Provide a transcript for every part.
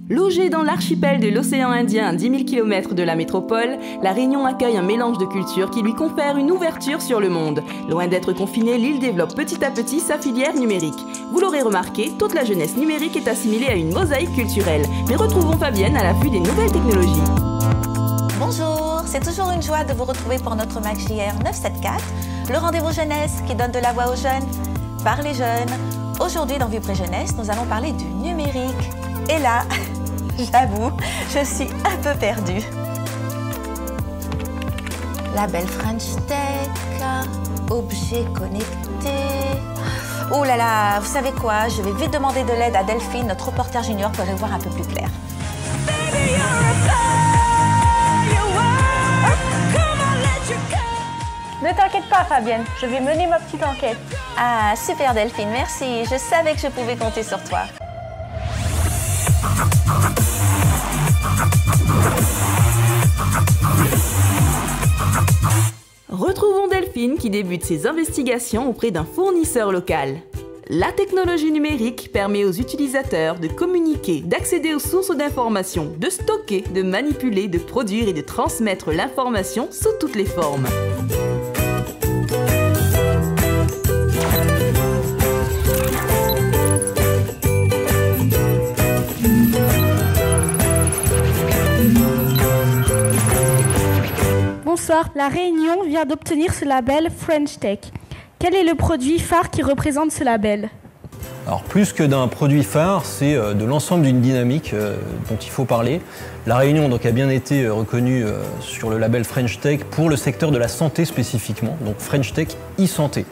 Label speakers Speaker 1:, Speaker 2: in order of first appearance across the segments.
Speaker 1: Logée dans l'archipel de l'océan Indien à 10 000 km de la métropole, La Réunion accueille un mélange de cultures qui lui confère une ouverture sur le monde. Loin d'être confinée, l'île développe petit à petit sa filière numérique. Vous l'aurez remarqué, toute la jeunesse numérique est assimilée à une mosaïque culturelle. Mais retrouvons Fabienne à l'affût des nouvelles technologies.
Speaker 2: Bonjour, c'est toujours une joie de vous retrouver pour notre MacJR 974, le rendez-vous jeunesse qui donne de la voix aux jeunes, par les jeunes. Aujourd'hui dans Vibrer Jeunesse, nous allons parler du numérique. Et là, j'avoue, je suis un peu perdue. Label French Tech, objet connecté. Oh là là, vous savez quoi? Je vais vite demander de l'aide à Delphine, notre reporter junior, pour y voir un peu plus clair.
Speaker 3: Ne t'inquiète pas, Fabienne, je vais mener ma petite enquête.
Speaker 2: Ah, super Delphine, merci. Je savais que je pouvais compter sur toi.
Speaker 1: Retrouvons Delphine qui débute ses investigations auprès d'un fournisseur local. La technologie numérique permet aux utilisateurs de communiquer, d'accéder aux sources d'informations, de stocker, de manipuler, de produire et de transmettre l'information sous toutes les formes.
Speaker 3: Bonsoir, La Réunion vient d'obtenir ce label French Tech. Quel est le produit phare qui représente ce label?
Speaker 4: Alors plus que d'un produit phare, c'est de l'ensemble d'une dynamique dont il faut parler. La Réunion donc, a bien été reconnue sur le label French Tech pour le secteur de la santé spécifiquement, donc French Tech e-santé.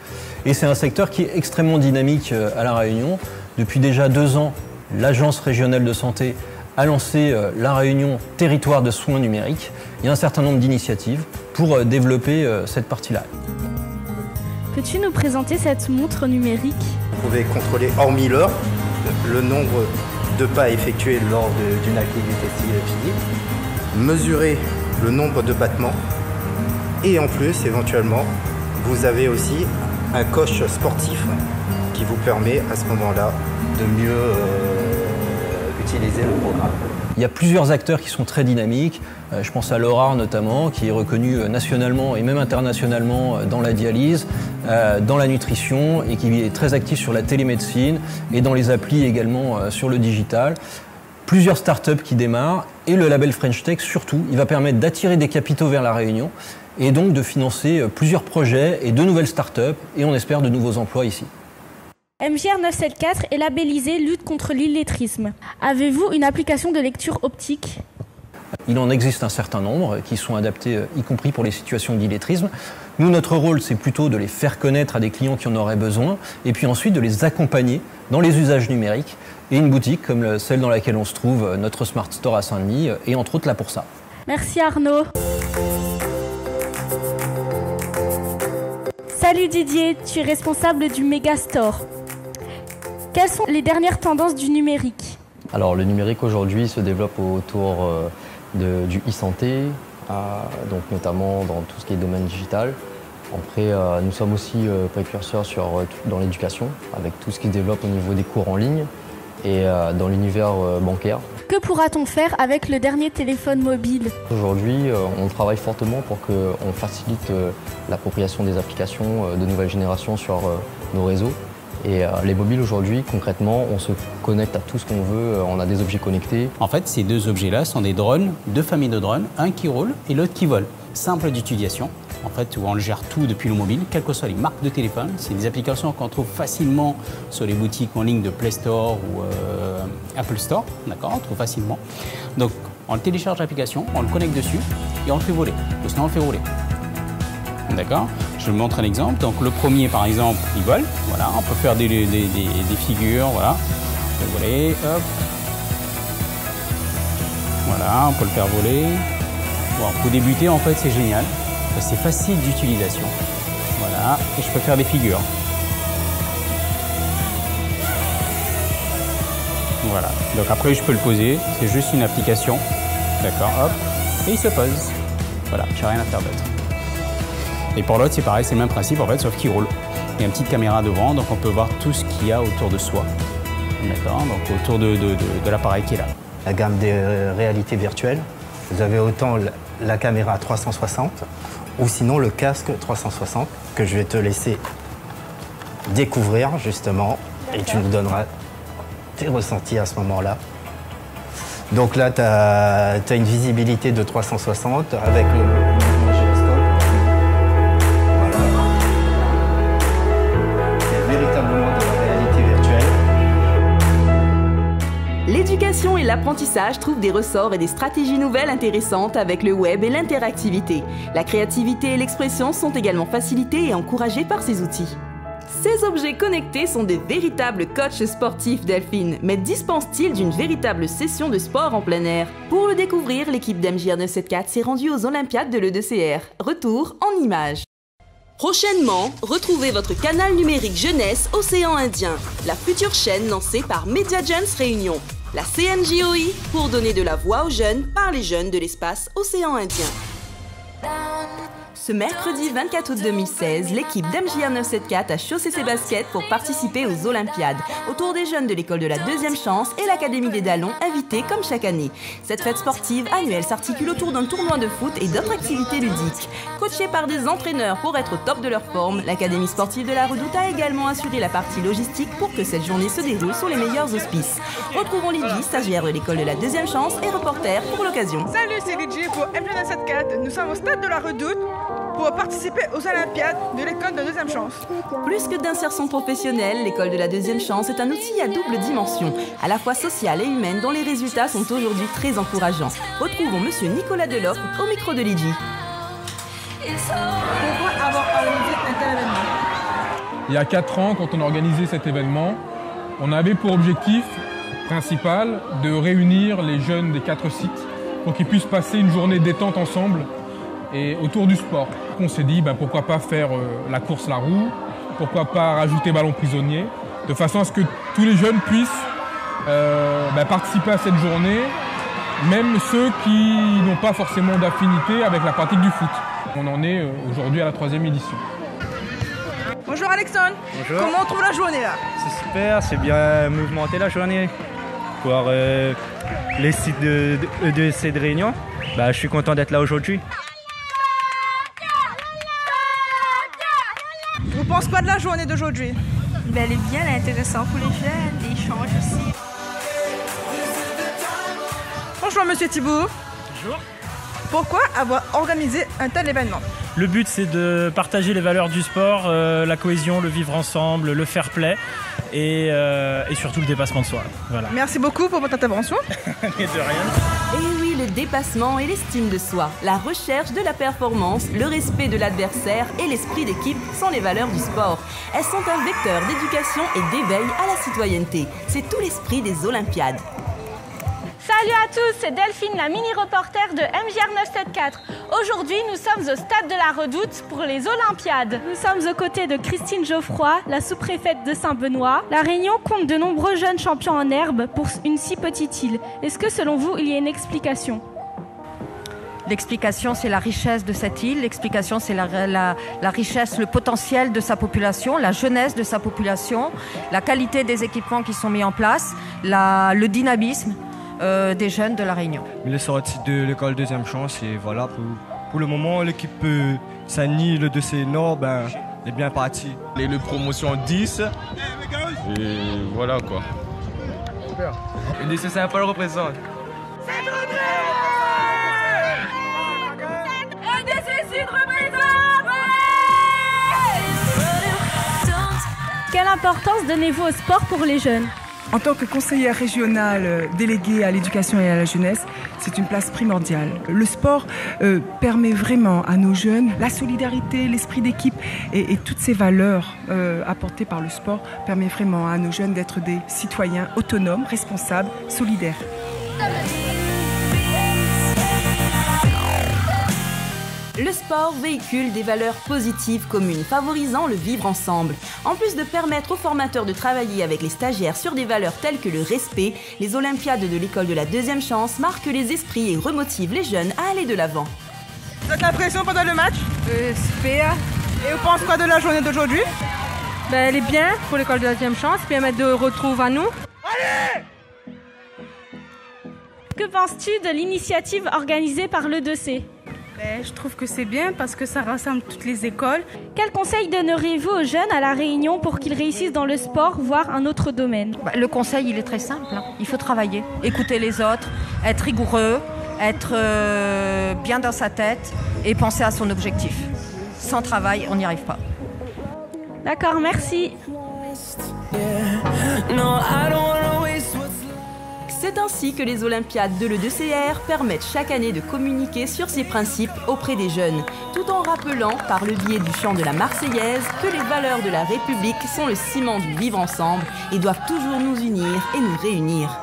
Speaker 4: Et c'est un secteur qui est extrêmement dynamique à La Réunion. Depuis déjà 2 ans, l'Agence régionale de santé a lancé La Réunion territoire de soins numériques. Il y a un certain nombre d'initiatives pour développer cette partie-là.
Speaker 3: Peux-tu nous présenter cette montre numérique?
Speaker 5: Vous pouvez contrôler, hormis l'heure, le nombre de pas effectués lors d'une activité physique, mesurer le nombre de battements et en plus, éventuellement, vous avez aussi un coach sportif qui vous permet à ce moment-là de mieux utiliser le programme.
Speaker 4: Il y a plusieurs acteurs qui sont très dynamiques. Je pense à l'ORAR notamment, qui est reconnu nationalement et même internationalement dans la dialyse, dans la nutrition et qui est très actif sur la télémédecine et dans les applis également sur le digital. Plusieurs startups qui démarrent et le label French Tech surtout, il va permettre d'attirer des capitaux vers la Réunion et donc de financer plusieurs projets et de nouvelles startups et on espère de nouveaux emplois ici.
Speaker 3: MJR 974 est labellisé lutte contre l'illettrisme. Avez-vous une application de lecture optique?
Speaker 4: Il en existe un certain nombre qui sont adaptés, y compris pour les situations d'illettrisme. Nous, notre rôle, c'est plutôt de les faire connaître à des clients qui en auraient besoin et puis ensuite de les accompagner dans les usages numériques. Et une boutique comme celle dans laquelle on se trouve, notre Smart Store à Saint-Denis, est entre autres là pour ça.
Speaker 3: Merci Arnaud. Salut Didier, tu es responsable du Megastore. Quelles sont les dernières tendances du numérique?
Speaker 6: Alors le numérique aujourd'hui se développe autour du e-santé, donc notamment dans tout ce qui est domaine digital. Après, nous sommes aussi précurseurs dans l'éducation, avec tout ce qui se développe au niveau des cours en ligne et dans l'univers bancaire.
Speaker 3: Que pourra-t-on faire avec le dernier téléphone mobile?
Speaker 6: Aujourd'hui, on travaille fortement pour qu'on facilite l'appropriation des applications de nouvelle génération sur nos réseaux. Et les mobiles aujourd'hui, concrètement, on se connecte à tout ce qu'on veut, on a des objets connectés.
Speaker 7: En fait, ces 2 objets-là sont des drones, 2 familles de drones, un qui roule et l'autre qui vole. Simple d'utilisation, en fait, où on gère tout depuis le mobile, quelles que soient les marques de téléphone. C'est des applications qu'on trouve facilement sur les boutiques en ligne de Play Store ou Apple Store, d'accord, on trouve facilement. Donc, on télécharge l'application, on le connecte dessus et on le fait voler, ou sinon on le fait rouler. D'accord? Je vous montre un exemple. Donc le premier par exemple, il vole. Voilà, on peut faire des figures, voilà. On peut voler, hop. Voilà, on peut le faire voler. Bon, pour débuter en fait c'est génial. C'est facile d'utilisation. Voilà, et je peux faire des figures. Voilà, donc après je peux le poser, c'est juste une application. D'accord, hop, et il se pose. Voilà, j'ai rien à faire d'autre. Et pour l'autre, c'est pareil, c'est le même principe en fait, sauf qu'il roule. Il y a une petite caméra devant, donc on peut voir tout ce qu'il y a autour de soi. D'accord, donc autour de l'appareil qui est là.
Speaker 5: La gamme des réalités virtuelles, vous avez autant la caméra 360 ou sinon le casque 360 que je vais te laisser découvrir justement et tu nous donneras tes ressentis à ce moment-là. Donc là, tu as une visibilité de 360 avec le mouvement gyroscope. Voilà. C'est véritablement de la réalité virtuelle.
Speaker 1: L'éducation et l'apprentissage trouvent des ressorts et des stratégies nouvelles intéressantes avec le web et l'interactivité. La créativité et l'expression sont également facilitées et encouragées par ces outils. Ces objets connectés sont des véritables coachs sportifs, Delphine, mais dispensent-ils d'une véritable session de sport en plein air? Pour le découvrir, l'équipe d'MJR 974 s'est rendue aux Olympiades de l'E2CR. Retour en images. Prochainement, retrouvez votre canal numérique jeunesse Océan Indien, la future chaîne lancée par Mediagens Réunion, la CNJOI, pour donner de la voix aux jeunes par les jeunes de l'espace Océan Indien. Ce mercredi 24 août 2016, l'équipe d'MJR 974 a chaussé ses baskets pour participer aux Olympiades, autour des jeunes de l'école de la deuxième chance et l'Académie des Dallons, invités comme chaque année. Cette fête sportive annuelle s'articule autour d'un tournoi de foot et d'autres activités ludiques. Coachée par des entraîneurs pour être au top de leur forme, l'Académie sportive de la Redoute a également assuré la partie logistique pour que cette journée se déroule sous les meilleurs auspices. Retrouvons Lydie, stagiaire de l'école de la deuxième chance et reporter pour l'occasion.
Speaker 8: Salut, c'est Lydie pour MJR 974. Nous sommes au stade de la Redoute pour participer aux Olympiades de l'école de deuxième chance.
Speaker 1: Plus que d'insertion professionnelle, l'école de la deuxième chance est un outil à double dimension, à la fois sociale et humaine, dont les résultats sont aujourd'hui très encourageants. Retrouvons monsieur Nicolas Deloffre au micro de Lydie.
Speaker 8: Pourquoi avoir organisé un tel événement?
Speaker 9: Il y a 4 ans, quand on a organisé cet événement, on avait pour objectif principal de réunir les jeunes des 4 sites pour qu'ils puissent passer une journée détente ensemble et autour du sport. On s'est dit pourquoi pas faire la course la roue, pourquoi pas rajouter ballon prisonnier, de façon à ce que tous les jeunes puissent participer à cette journée, même ceux qui n'ont pas forcément d'affinité avec la pratique du foot. On en est aujourd'hui à la 3e édition.
Speaker 8: Bonjour Alexandre.
Speaker 10: Bonjour.
Speaker 8: Comment on trouve la journée là?
Speaker 10: C'est super, c'est bien mouvementé la journée. Pour les sites de cette réunion, je suis content d'être là aujourd'hui.
Speaker 8: Vous pensez quoi de la journée d'aujourd'hui?
Speaker 11: Elle est bien, elle est intéressante pour les jeunes, l'échange aussi.
Speaker 8: Bonjour Monsieur Thibault.
Speaker 10: Bonjour.
Speaker 8: Pourquoi avoir organisé un tel événement?
Speaker 12: Le but, c'est de partager les valeurs du sport, la cohésion, le vivre ensemble, le fair play et surtout le dépassement de soi. Voilà.
Speaker 8: Merci beaucoup pour votre intervention.
Speaker 12: Et de rien.
Speaker 1: Et oui, le dépassement et l'estime de soi, la recherche de la performance, le respect de l'adversaire et l'esprit d'équipe sont les valeurs du sport. Elles sont un vecteur d'éducation et d'éveil à la citoyenneté. C'est tout l'esprit des Olympiades.
Speaker 3: Salut à tous, c'est Delphine, la mini-reporter de MJR 974. Aujourd'hui, nous sommes au stade de la Redoute pour les Olympiades. Nous sommes aux côtés de Christine Geoffroy, la sous-préfète de Saint-Benoît. La Réunion compte de nombreux jeunes champions en herbe pour une si petite île. Est-ce que selon vous, il y a une explication ?
Speaker 13: L'explication, c'est la richesse de cette île. L'explication, c'est la richesse, le potentiel de sa population, la jeunesse de sa population, la qualité des équipements qui sont mis en place, le dynamisme des jeunes de la Réunion.
Speaker 14: Il est sorti de l'école deuxième chance et voilà, pour le moment, l'équipe Sani, le dossier Nord, est bien parti.
Speaker 15: Le promotion 10 et voilà quoi.
Speaker 14: Super. Le dossier Saint-Paul représente.
Speaker 3: Quelle importance donnez-vous au sport pour les jeunes ?
Speaker 8: En tant que conseillère régionale déléguée à l'éducation et à la jeunesse, c'est une place primordiale. Le sport permet vraiment à nos jeunes la solidarité, l'esprit d'équipe et toutes ces valeurs apportées par le sport permet vraiment à nos jeunes d'être des citoyens autonomes, responsables, solidaires.
Speaker 1: Le sport véhicule des valeurs positives communes, favorisant le vivre ensemble. En plus de permettre aux formateurs de travailler avec les stagiaires sur des valeurs telles que le respect, les Olympiades de l'école de la deuxième chance marquent les esprits et remotivent les jeunes à aller de l'avant.
Speaker 8: Vous avez l'impression pendant le match? Super. Et vous pensez quoi de la journée d'aujourd'hui?
Speaker 16: Elle est bien pour l'école de la deuxième chance, puis elle met de retrouve à nous.
Speaker 8: Allez!
Speaker 3: Que penses-tu de l'initiative organisée par le 2C?
Speaker 11: Je trouve que c'est bien parce que ça rassemble toutes les écoles.
Speaker 3: Quel conseil donneriez-vous aux jeunes à La Réunion pour qu'ils réussissent dans le sport, voire un autre domaine?
Speaker 13: Le conseil, il est très simple. Il faut travailler, écouter les autres, être rigoureux, être bien dans sa tête et penser à son objectif. Sans travail, on n'y arrive pas.
Speaker 3: D'accord, merci.
Speaker 1: C'est ainsi que les Olympiades de l'E2CR permettent chaque année de communiquer sur ces principes auprès des jeunes, tout en rappelant, par le biais du chant de la Marseillaise, que les valeurs de la République sont le ciment du vivre ensemble et doivent toujours nous unir et nous réunir.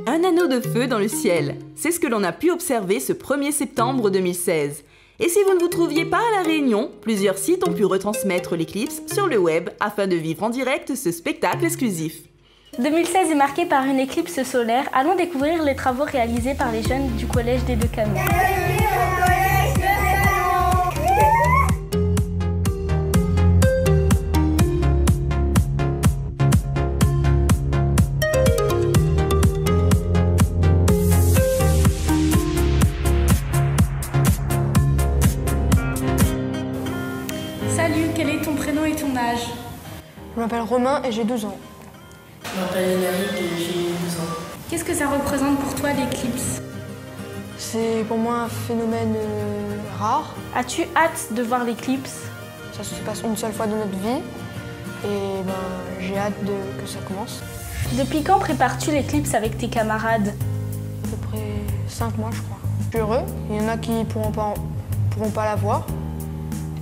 Speaker 1: Un anneau de feu dans le ciel, c'est ce que l'on a pu observer ce 1er septembre 2016. Et si vous ne vous trouviez pas à La Réunion, plusieurs sites ont pu retransmettre l'éclipse sur le web afin de vivre en direct ce spectacle exclusif.
Speaker 3: 2016 est marqué par une éclipse solaire. Allons découvrir les travaux réalisés par les jeunes du collège des Deux Canons.
Speaker 11: Salut, quel est ton prénom et ton âge?
Speaker 17: Je m'appelle Romain et j'ai 12 ans.
Speaker 11: Je m'appelle Émeric et j'ai 12 ans. Qu'est-ce que ça représente pour toi l'éclipse?
Speaker 17: C'est pour moi un phénomène rare.
Speaker 3: As-tu hâte de voir l'éclipse?
Speaker 17: Ça se passe une seule fois dans notre vie et j'ai hâte que ça commence.
Speaker 3: Depuis quand prépares-tu l'éclipse avec tes camarades?
Speaker 17: À peu près 5 mois je crois. Je suis heureux, il y en a qui pourront pas la voir.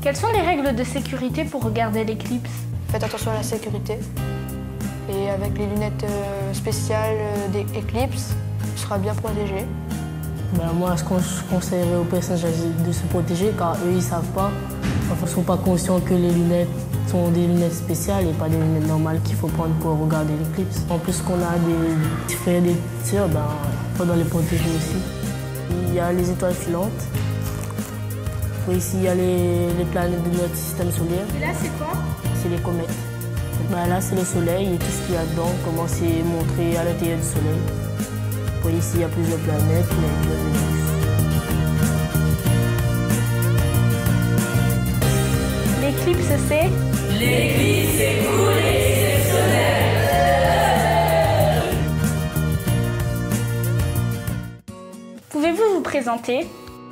Speaker 3: Quelles sont les règles de sécurité pour regarder l'éclipse?
Speaker 17: Faites attention à la sécurité. Et avec les lunettes spéciales des Eclipse, on sera bien protégé.
Speaker 18: Moi, je conseillerais aux personnes de se protéger car eux, ils ne savent pas. Ils ne sont pas conscients que les lunettes sont des lunettes spéciales et pas des lunettes normales qu'il faut prendre pour regarder l'éclipse. En plus qu'on a des frères et des sœurs, il faut les protéger aussi. Il y a les étoiles filantes. Ici, il y a les planètes de notre système solaire.
Speaker 11: Et là, c'est quoi?
Speaker 18: C'est les comètes. Là, c'est le soleil et tout ce qu'il y a dedans, comment c'est montré à l'intérieur du soleil. Ici, il y a plusieurs planètes,
Speaker 3: L'éclipse, c'est?
Speaker 19: L'éclipse est cool et exceptionnelle.
Speaker 3: Pouvez-vous vous présenter?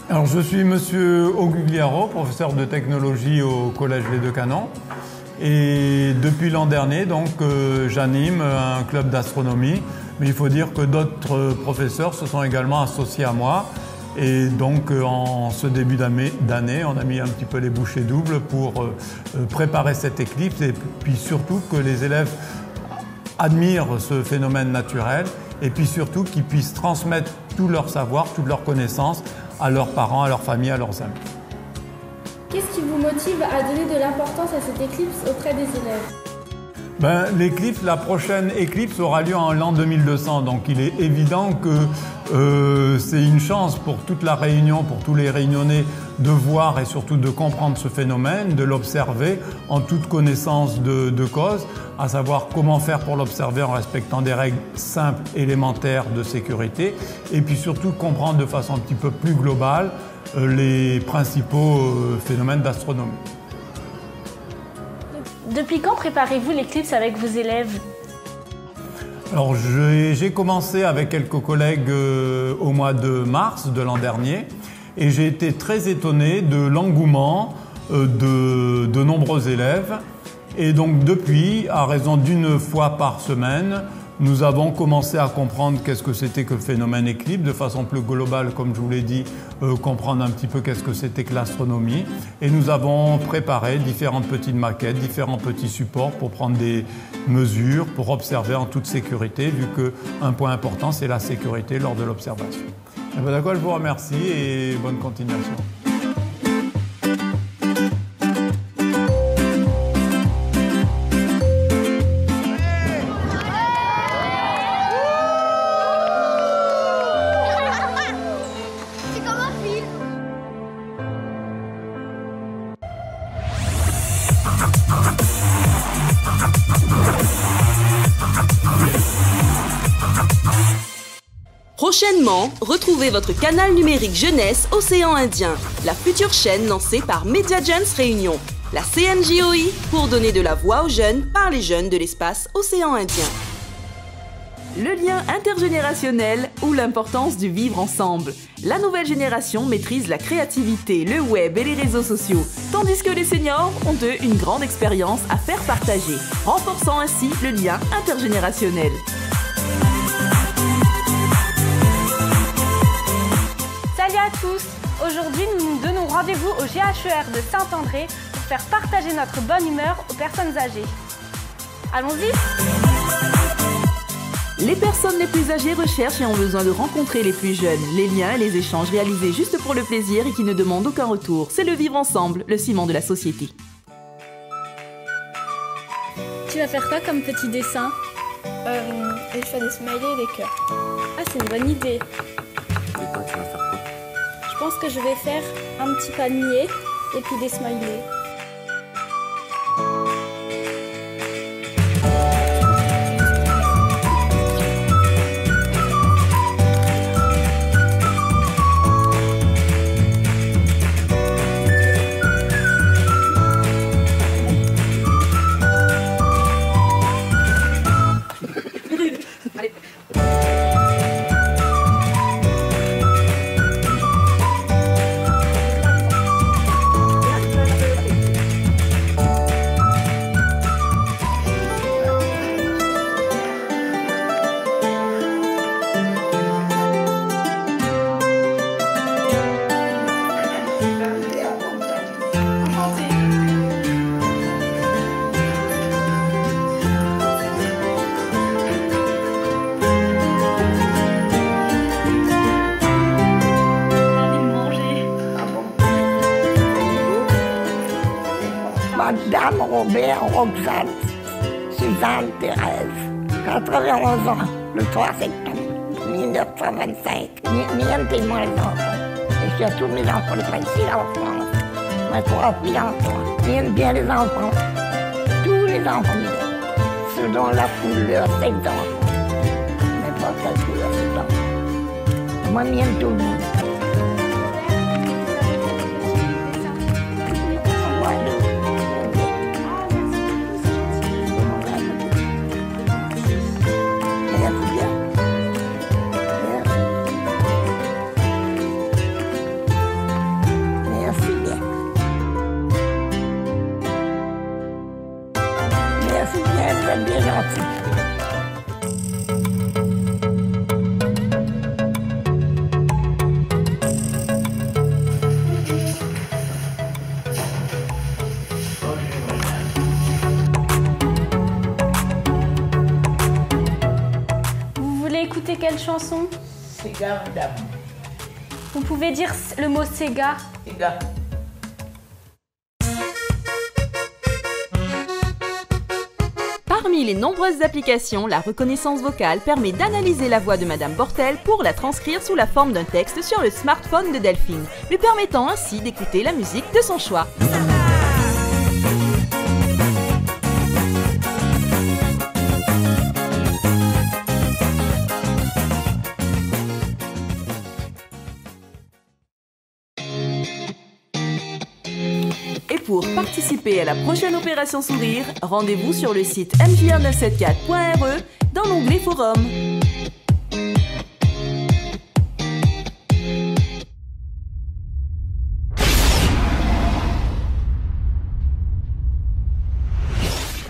Speaker 20: Alors, je suis monsieur Ogugliaro, professeur de technologie au Collège Les Deux Canons. Et depuis l'an dernier, j'anime un club d'astronomie. Mais il faut dire que d'autres professeurs se sont également associés à moi. Et donc, en ce début d'année, on a mis un petit peu les bouchées doubles pour préparer cette éclipse et puis surtout que les élèves admirent ce phénomène naturel et puis surtout qu'ils puissent transmettre tout leur savoir, toutes leurs connaissances à leurs parents, à leurs familles, à leurs amis.
Speaker 11: Qu'est-ce qui vous motive à donner de l'importance à cette éclipse auprès des élèves?
Speaker 20: L'éclipse, la prochaine éclipse aura lieu en l'an 2200, donc il est évident que c'est une chance pour toute la Réunion, pour tous les Réunionnais de voir et surtout de comprendre ce phénomène, de l'observer en toute connaissance de cause, à savoir comment faire pour l'observer en respectant des règles simples, élémentaires de sécurité, et puis surtout comprendre de façon un petit peu plus globale les principaux phénomènes d'astronomie.
Speaker 3: Depuis quand préparez-vous l'éclipse avec vos élèves?
Speaker 20: Alors j'ai commencé avec quelques collègues au mois de mars de l'an dernier et j'ai été très étonné de l'engouement de nombreux élèves. Et donc depuis, à raison d'une fois par semaine, nous avons commencé à comprendre qu'est-ce que c'était que le phénomène éclipse, de façon plus globale, comme je vous l'ai dit, comprendre un petit peu qu'est-ce que c'était que l'astronomie. Et nous avons préparé différentes petites maquettes, différents petits supports pour prendre des mesures, pour observer en toute sécurité, vu qu'un point important, c'est la sécurité lors de l'observation. D'accord, je vous remercie et bonne continuation.
Speaker 1: Prochainement, retrouvez votre canal numérique jeunesse Océan Indien, la future chaîne lancée par Mediagents Réunion, la CNJOI, pour donner de la voix aux jeunes par les jeunes de l'espace Océan Indien. Le lien intergénérationnel ou l'importance du vivre ensemble. La nouvelle génération maîtrise la créativité, le web et les réseaux sociaux, tandis que les seniors ont eux une grande expérience à faire partager, renforçant ainsi le lien intergénérationnel.
Speaker 3: Salut à tous! Aujourd'hui, nous nous donnons rendez-vous au GHER de Saint-André pour faire partager notre bonne humeur aux personnes âgées. Allons-y!
Speaker 1: Les personnes les plus âgées recherchent et ont besoin de rencontrer les plus jeunes. Les liens et les échanges réalisés juste pour le plaisir et qui ne demandent aucun retour. C'est le vivre ensemble, le ciment de la société.
Speaker 11: Tu vas faire quoi comme petit dessin?
Speaker 17: Je fais des smileys et des cœurs.
Speaker 11: Ah, c'est une bonne idée.
Speaker 15: Et toi, tu vas faire quoi?
Speaker 11: Je pense que je vais faire un petit panier et puis des smileys.
Speaker 21: Madame Robert Roxane Suzanne Thérèse, 91 ans, le 3 septembre 1925. Mienne témoin les enfants. Et j'ai tous mes enfants ici en France. Mes 3 filles-enfants. Mienne bien les enfants. Tous les enfants miens. Selon la couleur, 7 enfants. N'importe quelle couleur, 7 enfants. Moi, mienne tout le monde. Bien gentil.
Speaker 3: Vous voulez écouter quelle chanson?
Speaker 21: Sega d'amour.
Speaker 3: Vous pouvez dire le mot Sega.
Speaker 21: Sega.
Speaker 1: Parmi les nombreuses applications, la reconnaissance vocale permet d'analyser la voix de Madame Bortel pour la transcrire sous la forme d'un texte sur le smartphone de Delphine, lui permettant ainsi d'écouter la musique de son choix. Et Et pour participer à la prochaine Opération Sourire, rendez-vous sur le site mjr974.re dans l'onglet Forum.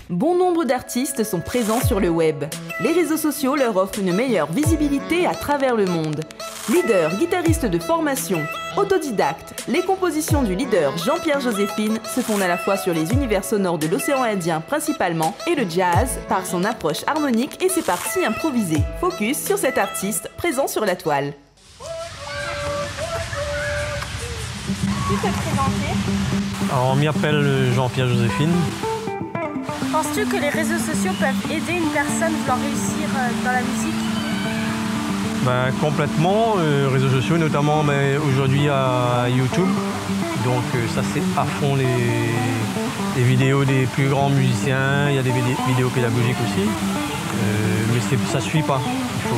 Speaker 1: Bon nombre d'artistes sont présents sur le web. Les réseaux sociaux leur offrent une meilleure visibilité à travers le monde. Leader, guitariste de formation, autodidacte, les compositions du leader Jean-Pierre Joséphine se fondent à la fois sur les univers sonores de l'océan Indien principalement et le jazz par son approche harmonique et ses parties improvisées. Focus sur cet artiste présent sur la toile.
Speaker 3: Qui peut te présenter?
Speaker 2: Alors, on m'y appelle Jean-Pierre Joséphine.
Speaker 3: Penses-tu que les réseaux sociaux peuvent aider une personne voulant réussir dans la musique?
Speaker 2: Complètement, réseaux sociaux, notamment aujourd'hui à YouTube. Donc ça c'est à fond les vidéos des plus grands musiciens, il y a des vidéos pédagogiques aussi. Mais ça ne suffit pas. Il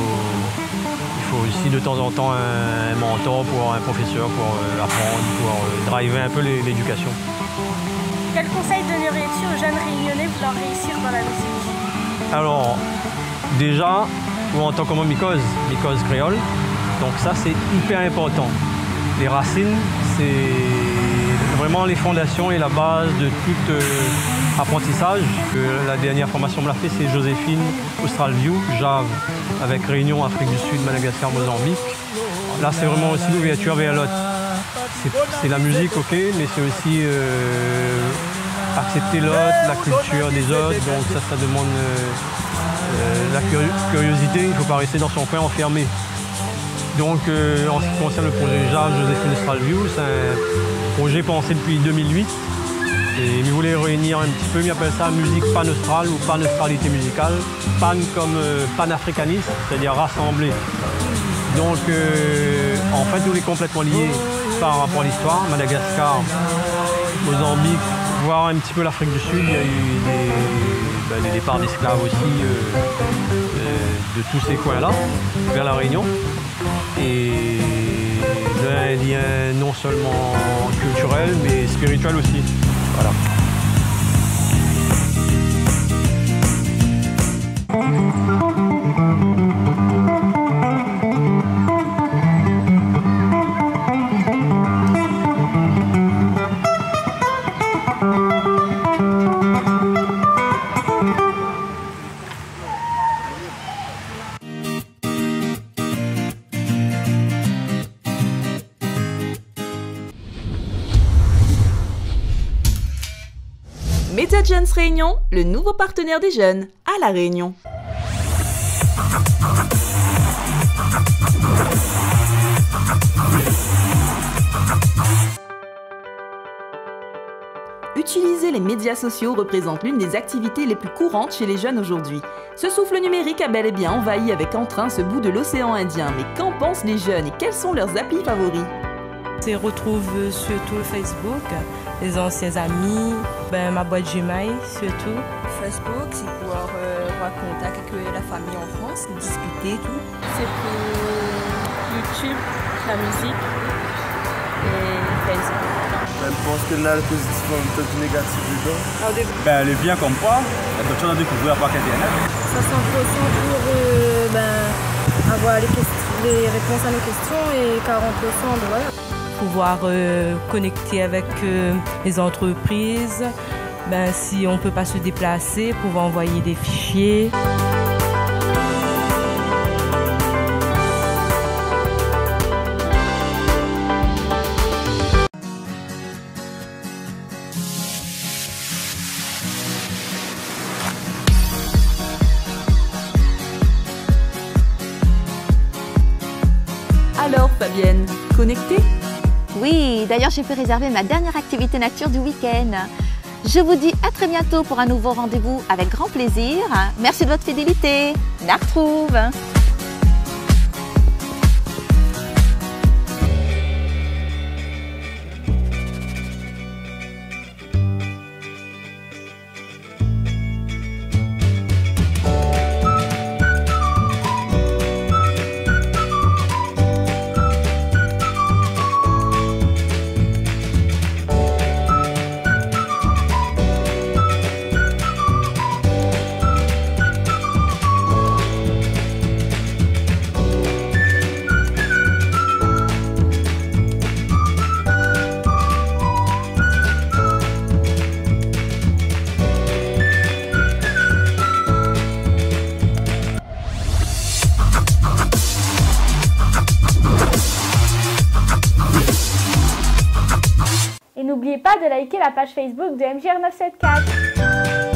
Speaker 2: faut aussi de temps en temps un mentor, un professeur pour apprendre, pour driver un peu l'éducation.
Speaker 3: Quel conseil donnerais-tu aux jeunes réunionnais voulant réussir dans la musique?
Speaker 2: Alors, déjà, ou en tant que mycose créole, donc ça c'est hyper important. Les racines, c'est vraiment les fondations et la base de tout apprentissage. La dernière formation que l'a fait, c'est Joséphine, Austral View, Jave, avec Réunion, Afrique du Sud, Madagascar, Mozambique. Là, c'est vraiment aussi l'ouverture vers l'autre. C'est la musique, ok, mais c'est aussi accepter l'autre, la culture des autres, donc ça demande la curiosité, il ne faut pas rester dans son coin enfermé. Donc en ce qui concerne le projet Jave, Joséphine Austral View, c'est un projet pensé depuis 2008 et il voulait réunir un petit peu, il appelle ça musique pan-australe ou pan-australité musicale, pan comme panafricaniste, c'est-à-dire rassemblé. Donc en fait on est complètement liés par rapport à l'histoire, Madagascar, Mozambique, voire un petit peu l'Afrique du Sud, il y a eu des départs d'esclaves aussi de tous ces coins-là, vers la Réunion. Et un lien non seulement culturel, mais spirituel aussi. Voilà.
Speaker 1: Media Jeunes Réunion, le nouveau partenaire des jeunes à La Réunion. Utiliser les médias sociaux représente l'une des activités les plus courantes chez les jeunes aujourd'hui. Ce souffle numérique a bel et bien envahi avec entrain ce bout de l'océan Indien. Mais qu'en pensent les jeunes et quels sont leurs applis favoris?
Speaker 22: On retrouve surtout Facebook, les anciens amis, ma boîte Gmail surtout.
Speaker 23: Facebook, c'est pouvoir avoir contact avec la famille en France, discuter tout.
Speaker 24: C'est pour YouTube, la musique et Facebook.
Speaker 25: Je pense qu'il y a le positif et le négatif dedans.
Speaker 26: Le bien comme quoi, il y a d'autres choses à découvrir par Internet.
Speaker 24: 60% pour avoir les réponses à nos questions et 40% de voilà.
Speaker 22: Pouvoir connecter avec les entreprises, si on ne peut pas se déplacer, pouvoir envoyer des fichiers.
Speaker 1: Alors Fabienne, connectée ?
Speaker 27: Oui, d'ailleurs j'ai pu réserver ma dernière activité nature du week-end. Je vous dis à très bientôt pour un nouveau rendez-vous avec grand plaisir. Merci de votre fidélité. La retrouve.
Speaker 3: n'oubliez pas de liker la page Facebook de MJR 974.